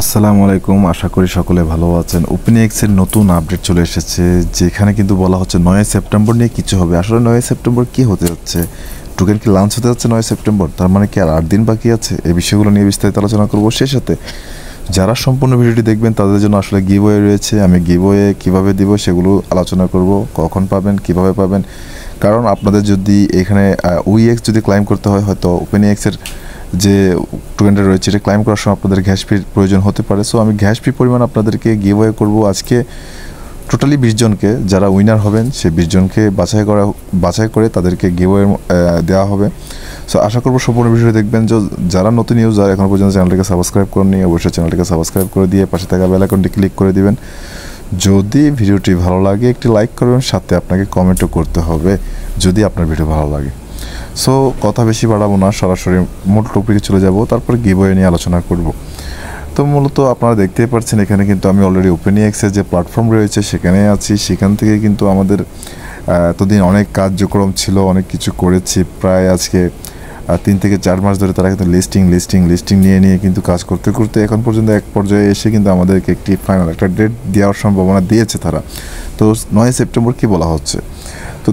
আসসালামু আলাইকুম, আশা করি সকলে ভালো আছেন। ওপেনএক্স এর নতুন আপডেট চলে এসেছে, যেখানে কিন্তু বলা হচ্ছে 9 সেপ্টেম্বর নিয়ে কিছু হবে। আসলে 9 সেপ্টেম্বর কি হতে যাচ্ছে, টোকেন কি লঞ্চ হতে যাচ্ছে 9 সেপ্টেম্বর, তার মানে কি আর 8 দিন বাকি আছে? এই বিষয়গুলো নিয়ে বিস্তারিত আলোচনা করবো। সেই সাথে যারা সম্পূর্ণ ভিডিওটি দেখবেন তাদের জন্য আসলে গিভওয়ে রয়েছে। আমি গিভওয়ে কীভাবে দিব সেগুলো আলোচনা করব, কখন পাবেন, কিভাবে পাবেন। কারণ আপনাদের যদি এখানে উইএক্স যদি ক্লাইম করতে হয়, হয়তো ওপেনএক্সের যে টোকেনটা রয়েছে এটা ক্লাইম করার সময় আপনাদের গ্যাস ফির প্রয়োজন হতে পারে। সো আমি গ্যাস ফি পরিমাণ আপনাদেরকে গিভওয়ে করব আজকে। টোটালি 20 জনকে যারা উইনার হবেন সেই 20 জনকে বাছাই করে তাদেরকে গিভওয়ে দেওয়া হবে। সো আশা করবো সম্পূর্ণ বিষয়টি দেখবেন। যারা নতুন ইউজার এখনও পর্যন্ত চ্যানেলটিকে সাবস্ক্রাইব করেননি, অবশ্যই চ্যানেলটিকে সাবস্ক্রাইব করে দিয়ে পাশে থাকা বেল আইকনটি ক্লিক করে দিবেন। যদি ভিডিওটি ভালো লাগে একটি লাইক করবেন, সাথে আপনাকে কমেন্টও করতে হবে যদি আপনার ভিডিও ভালো লাগে। সো কথা বেশি বাড়াবো না, সরাসরি মূল টপিকে চলে যাব, তারপর গিভওয়ে নিয়ে আলোচনা করব। তো মূলত আপনারা দেখতেই পাচ্ছেন এখানে কিন্তু আমি অলরেডি ওপেনএক্সের যে প্ল্যাটফর্ম রয়েছে সেখানে আছি। সেখান থেকে কিন্তু আমাদের এতদিন অনেক কার্যক্রম ছিল, অনেক কিছু করেছি। প্রায় আজকে 3 থেকে 4 মাস ধরে তারা কিন্তু লিস্টিং নিয়ে কিন্তু কাজ করতে করতে এখন পর্যন্ত এক পর্যায়ে এসে কিন্তু আমাদেরকে একটি ফাইনাল একটা ডেট দেওয়ার সম্ভাবনা দিয়েছে তারা। তো 9 সেপ্টেম্বর কি বলা হচ্ছে, তো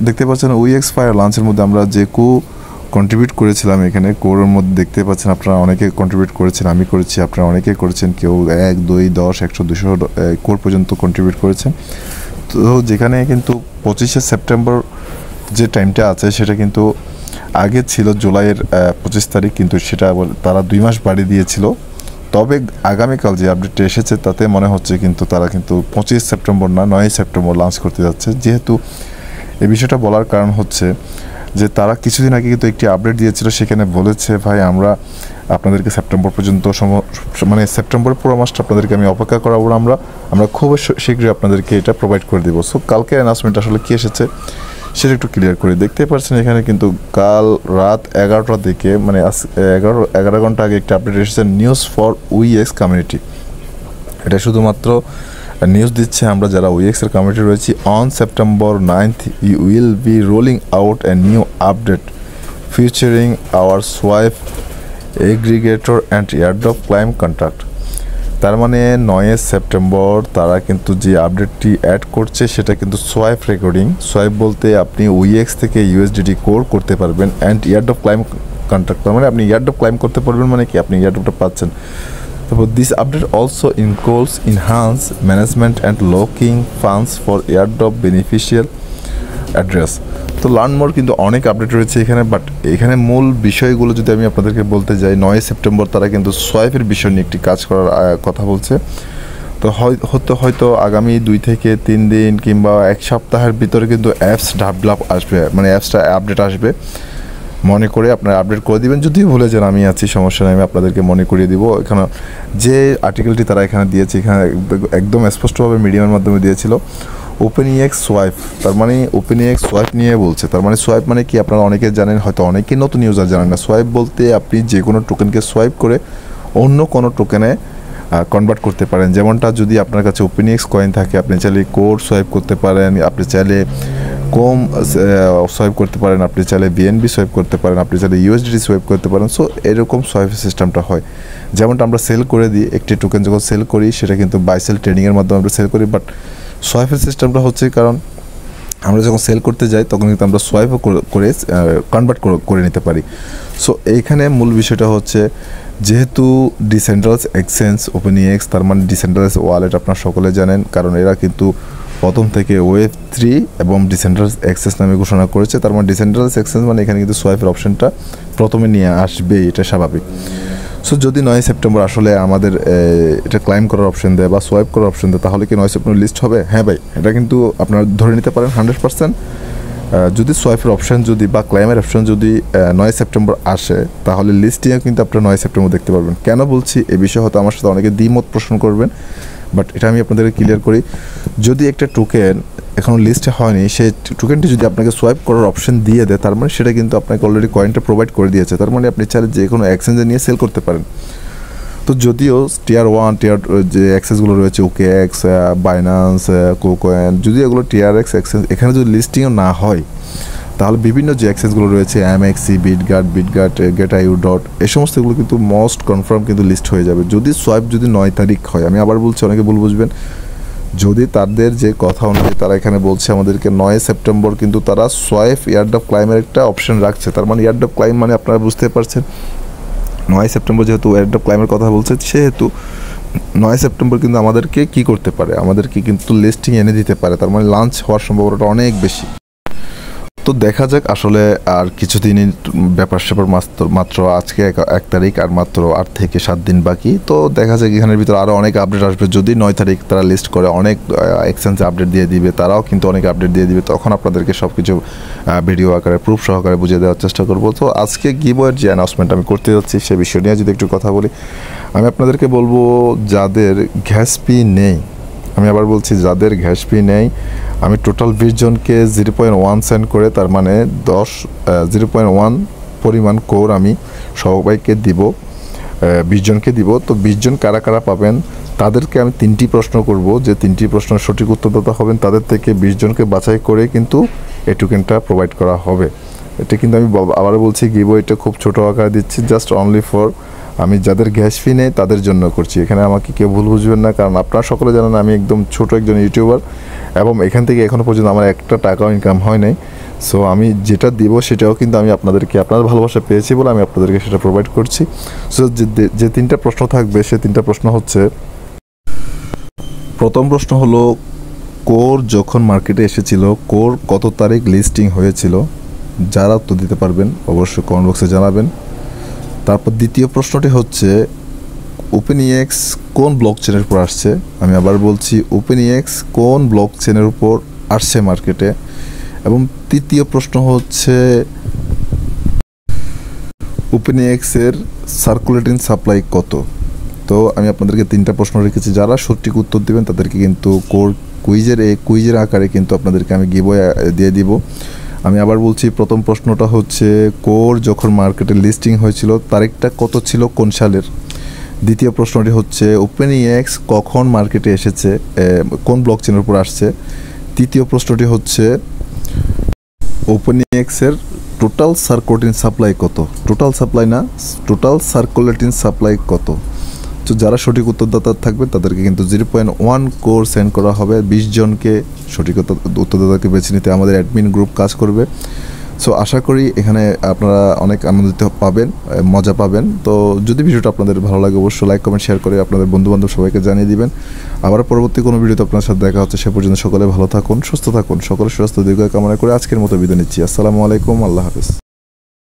দেখতে পাচ্ছেন উইএক্স ফায়ার লঞ্চের মধ্যে আমরা যে কন্ট্রিবিউট করেছিলাম, এখানে কোরের মধ্যে দেখতে পাচ্ছেন আপনারা অনেকে কন্ট্রিবিউট করেছেন, আমি করেছি, আপনারা অনেকে করেছেন। কেউ 1, 2, 10, 100, 200 কোর পর্যন্ত কন্ট্রিবিউট করেছেন। তো যেখানে কিন্তু 25শে সেপ্টেম্বর যে টাইমটা আছে সেটা কিন্তু আগে ছিল জুলাইয়ের 25 তারিখ, কিন্তু সেটা তারা 2 মাস বাড়িয়ে দিয়েছিল। তবে আগামীকাল যে আপডেটটা এসেছে তাতে মনে হচ্ছে কিন্তু তারা কিন্তু 25 সেপ্টেম্বর না 9 সেপ্টেম্বর লঞ্চ করতে যাচ্ছে। যেহেতু এই বিষয়টা বলার কারণ হচ্ছে যে তারা কিছুদিন আগে কিন্তু একটি আপডেট দিয়েছিল, সেখানে বলেছে ভাই আমরা আপনাদেরকে সেপ্টেম্বর পর্যন্ত মানে সেপ্টেম্বরের পুরো মাসটা আপনাদেরকে আমি অপেক্ষা করাবো, আমরা খুব শীঘ্রই আপনাদেরকে এটা প্রোভাইড করে দেবো। সো কালকে অ্যানাউন্সমেন্ট আসলে কী এসেছে সেটা একটু ক্লিয়ার করে দেখতে পাচ্ছেন। এখানে কিন্তু কাল রাত 11টার দিকে মানে 11 ঘন্টা আগে একটা আপডেট এসেছে, নিউজ ফর উইএক্স কমিউনিটি। এটা শুধুমাত্র নিউজ দিচ্ছে আমরা যারা উইএক্সের কমিউনিটি রয়েছি। On September 9th you will be rolling out a new update featuring our swipe aggregator and airdrop claim contract. তার মানে 9 সেপ্টেম্বর তারা কিন্তু যে আপডেটটি অ্যাড করছে সেটা কিন্তু সোয়াইপ রেকর্ডিং। সোয়াইপ বলতে আপনি উইএক্স থেকে ইউএসডিটি কোর করতে পারবেন, অ্যান্ড এয়ারড্রপ ক্লাইম কন্ট্রাক্ট তার মানে আপনি এয়ারড্রপ ক্লাইম করতে পারবেন, মানে কি আপনি এয়ারড্রপটা পাচ্ছেন। তারপর this update also includes enhance management and locking funds for airdrop beneficial address. তো লার্ন মোর কিন্তু অনেক আপডেট রয়েছে এখানে, বাট এখানে মূল বিষয়গুলো যদি আমি আপনাদেরকে বলতে যাই, 9 সেপ্টেম্বর তারা কিন্তু সোয়াইপের বিষয় নিয়ে একটি কাজ করার কথা বলছে। তো হয়তো আগামী 2 থেকে 3 দিন কিংবা 1 সপ্তাহের ভিতরে কিন্তু অ্যাপস ডেভেলপ আসবে, মানে অ্যাপসটা আপডেট আসবে। মনে করে আপনারা আপডেট করে দিবেন, যদি ভুলে যান আমি আছি, সমস্যা নেই, আমি আপনাদেরকে মনে করিয়ে দিব। এখানে যে আর্টিকেলটি তারা এখানে দিয়েছে, এখানে একদম স্পষ্টভাবে মিডিয়ামের মাধ্যমে দিয়েছিল ওপেনএক্স সোয়াইপ, তার মানে ওপেনএক্স সোয়াইপ নিয়ে বলছে। তার মানে সোয়াইপ মানে কি আপনারা অনেকে জানেন, হয়তো অনেকেই নতুন ইউজার জানেন না। সোয়াইপ বলতে আপনি যে কোনো টোকেনকে সোয়াইপ করে অন্য কোনো টোকেনে কনভার্ট করতে পারেন। যেমনটা যদি আপনার কাছে ওপেনএক্স কয়েন থাকে আপনি চাইলে কোড সোয়াইপ করতে পারেন, আপনি চাইলে কম সোয়াইপ করতে পারেন, আপনি চাইলে বিএনবি সোয়াইপ করতে পারেন, আপনি চাইলে ইউএসডিটি সোয়াইপ করতে পারেন। সো এরকম সোয়াইপের সিস্টেমটা হয়। যেমনটা আমরা সেল করে দিই, একটি টোকেন যখন সেল করি সেটা কিন্তু বাই সেল ট্রেডিংয়ের মাধ্যমে আমরা সেল করি, বাট সোয়াইপের সিস্টেমটা হচ্ছে কারণ আমরা যখন সেল করতে যাই তখন কিন্তু আমরা সোয়াইপও করে কনভার্ট করে নিতে পারি। সো এইখানে মূল বিষয়টা হচ্ছে যেহেতু ডিসেন্ট্রালাইজড এক্সচেঞ্জ ওপেনএক্স, তার মানে ডিসেন্ট্রালাইজড ওয়ালেট আপনারা সকলে জানেন, কারণ এরা কিন্তু প্রথম থেকে Web3 এবং ডিসেন্ট্রালাইজড এক্সচেঞ্জ নামে ঘোষণা করেছে। তার মানে ডিসেন্ট্রালাইজড এক্সচেঞ্জ মানে এখানে কিন্তু সোয়াইপের অপশনটা প্রথমে নিয়ে আসবে, এটা স্বাভাবিক। সো যদি 9 সেপ্টেম্বর আসলে আমাদের এটা ক্লাইম করার অপশন দেয় বা সোয়াইপ করার অপশন দেয়, তাহলে কি 9 সেপ্টেম্বর লিস্ট হবে? হ্যাঁ ভাই, এটা কিন্তু আপনারা ধরে নিতে পারেন 100%। যদি সোয়াইপের অপশন যদি বা ক্লাইমের অপশন যদি 9 সেপ্টেম্বর আসে, তাহলে লিস্টিংও কিন্তু আপনারা 9 সেপ্টেম্বর দেখতে পারবেন। কেন বলছি এ বিষয়ে হয়তো আমার সাথে অনেকে দ্বিমত পোষণ করবেন, বাট এটা আমি আপনাদেরকে ক্লিয়ার করি। যদি একটা টোকেন এখনও লিস্টে হয়নি, সেই টোকেনটি যদি আপনাকে সোয়াইপ করার অপশন দিয়ে দেয়, তার মানে সেটা কিন্তু আপনাকে অলরেডি কয়েনটা প্রোভাইড করে দিয়েছে। তার মানে আপনি চাইলে যে কোনো এক্সচেঞ্জে নিয়ে সেল করতে পারেন। তো যদিও টিয়ার 1 টিয়ার যে এক্সচেঞ্জগুলো রয়েছে OKX, বাইন্যান্স, কোকয়েন, যদি এগুলো TRX এক্সচেঞ্জ এখানে যদি লিস্টিংও না হয়, তাহলে বিভিন্ন যে এক্সচেঞ্জগুলো রয়েছে এমএক্সি, বিটগার্ড, গেটআইউ ডট, এই সমস্তগুলো কিন্তু মোস্ট কনফার্ম কিন্তু লিস্ট হয়ে যাবে যদি সোয়াইপ যদি 9 তারিখ হয়। আমি আবার বলছি, অনেকে ভুল বুঝবেন, যদি তাদের যে কথা অনুযায়ী তারা এখানে বলছে আমাদেরকে 9 সেপ্টেম্বর কিন্তু তারা সোয়াইপ এয়ারড্রপ ক্লাইমের একটা অপশন রাখছে। তার মানে এয়ারড্রপ ক্লাইম মানে আপনারা বুঝতে পারছেন, 9 সেপ্টেম্বর যেহেতু এয়ারড্রপ ক্লাইমের কথা বলছে, সেহেতু 9 সেপ্টেম্বর কিন্তু আমাদেরকে কি করতে পারে, আমাদেরকে কিন্তু লিস্টিং এনে দিতে পারে। তার মানে লাঞ্চ হওয়ার সম্ভাবনাটা অনেক বেশি। তো দেখা যাক, আসলে আর কিছুদিনই ব্যাপার স্যাপার, মাত্র আজকে 1 তারিখ, আর মাত্র 8 থেকে 7 দিন বাকি। তো দেখা যাক এখানের ভিতরে আরও অনেক আপডেট আসবে। যদি 9 তারিখ তারা লিস্ট করে, অনেক এক্সচেঞ্জে আপডেট দিয়ে দিবে, তারাও কিন্তু অনেক আপডেট দিয়ে দিবে। তখন আপনাদেরকে সব কিছু ভিডিও আকারে প্রুফ সহকারে বুঝিয়ে দেওয়ার চেষ্টা করবো। তো আজকে গিভওয়ের যে অ্যানাউন্সমেন্ট আমি করতে যাচ্ছি সে বিষয় নিয়ে যদি একটু কথা বলি, আমি আপনাদেরকে বলবো যাদের গ্যাস ফি নেই, আমি আবার বলছি যাদের গ্যাস ফি নেই, আমি টোটাল 20 জনকে 0.1 সেন্ড করে, তার মানে 0.1 পরিমাণ কোর আমি সবাইকে দিব, 20 জনকে দিব। তো 20 জন কারা কারা পাবেন, তাদেরকে আমি 3টি প্রশ্ন করব, যে 3টি প্রশ্নের সঠিক উত্তরদাতা হবেন তাদের থেকে 20 জনকে বাছাই করে কিন্তু এই টোকেনটা প্রোভাইড করা হবে। এটা কিন্তু আমি আবারও বলছি, গিভওয়েটা খুব ছোটো আকারে দিচ্ছি, জাস্ট অনলি ফর আমি যাদের গ্যাস ফি নেই তাদের জন্য করছি। এখানে আমাকে কেউ ভুল বুঝবেন না, কারণ আপনারা সকলে জানেন আমি একদম ছোট একজন ইউটিউবার, এবং এখান থেকে এখনও পর্যন্ত আমার একটা টাকাও ইনকাম হয় নাই। সো আমি যেটা দিব সেটাও কিন্তু আমি আপনাদেরকে, আপনাদের ভালোবাসা পেয়েছি বলে আমি আপনাদেরকে সেটা প্রোভাইড করছি। সো যে 3টা প্রশ্ন থাকবে, সে 3টা প্রশ্ন হচ্ছে, প্রথম প্রশ্ন হলো কোর যখন মার্কেটে এসেছিল, কোর কত তারিখ লিস্টিং হয়েছিল? যারা উত্তর দিতে পারবেন অবশ্যই কমেন্ট বক্সে জানাবেন। তারপর দ্বিতীয় প্রশ্নটি হচ্ছে ওপেনইএক্স কোন ব্লক চেনের উপর আসছে? আমি আবার বলছি, ওপেনইএক্স কোন ব্লক চেনের উপর আসছে মার্কেটে? এবং তৃতীয় প্রশ্ন হচ্ছে ওপেনইএক্সের সার্কুলেটিং সাপ্লাই কত? তো আমি আপনাদেরকে 3টা প্রশ্ন রেখেছি, যারা সঠিক উত্তর দেবেন তাদেরকে কিন্তু কোর কুইজের আকারে কিন্তু আপনাদেরকে আমি গিভওয়ে দিয়ে দিব। আমি আবার বলছি, প্রথম প্রশ্নটা হচ্ছে কোর যখন মার্কেটে লিস্টিং হয়েছিল তারিখটা কত ছিল, কোন সালের? দ্বিতীয় প্রশ্নটি হচ্ছে ওপেনইএক্স কখন মার্কেটে এসেছে, কোন ব্লক চেনের উপর আসছে? তৃতীয় প্রশ্নটি হচ্ছে ওপেনইএক্সের টোটাল সার্কুলেটিং সাপ্লাই কত? টোটাল সাপ্লাই না, টোটাল সার্কুলেটিং সাপ্লাই কত? তো যারা সঠিক উত্তরদাতা থাকবে তাদেরকে কিন্তু 0.1 কোর সেন্ড করা হবে। 20 জনকে সঠিক উত্তরদাতাকে বেছে নিতে আমাদের অ্যাডমিন গ্রুপ কাজ করবে। সো আশা করি এখানে আপনারা অনেক আনন্দিত পাবেন, মজা পাবেন। তো যদি ভিডিওটা আপনাদের ভালো লাগে অবশ্যই লাইক কমেন্ট শেয়ার করে আপনাদের বন্ধুবান্ধব সবাইকে জানিয়ে দিবেন। আবার পরবর্তী কোনো ভিডিওতে আপনার সাথে দেখা হচ্ছে। সে পর্যন্ত সকলে ভালো থাকুন, সুস্থ থাকুন, সকলের সুস্বাস্থ্য দীর্ঘ কামনা করে আজকের মতো বিদায় নিচ্ছি। আসসালামু আলাইকুম, আল্লাহ হাফেজ।